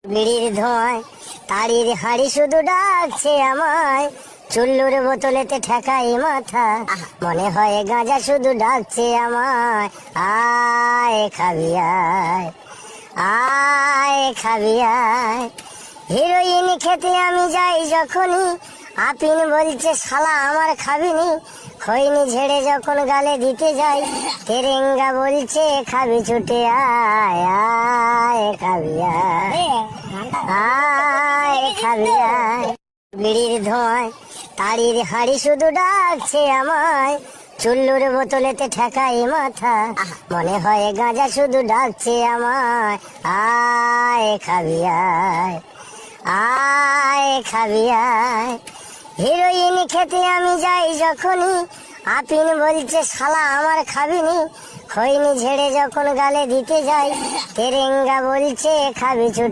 বিড়ির ধোঁয়ায় তাড়ির হাড়ি শুধু ডাকছে আমায়, চুল্লুর বোতলেতে ঠেকাই মাথা, মনে হয় গাঁজা শুধু ডাকছে আমায়। আয় খাবি আয়, আয় খাবি আয়। হিরোইন খেতে আমি যাই যখনই, আপিন বলছে শালা আমার খাবিনি। খৈনি ঝেড়ে যখন গালে দিতে যাই, তেরেঙ্গা বলছে খাবি ছুটে আয়, আয় খাবি আয়, আয় খাবি আয়। বিড়ির ধোঁয়ায় তাড়ির হাড়ি শুধু ডাকছে আমায়, চুল্লুর বোতলেতে ঠেকাই মাথা, মনে হয় গাঁজা শুধু ডাকছে আমায়। আয় খাবি আয়, আয় খাবি আয়। হিরোইন খেতে আমি যাই যখনই, আপিন বলছে শালা আমার খাবিনি। খৈনি ঝেড়ে যখন গালে দিতে যাই, তেরেঙ্গা বলছে খাবি ছুটে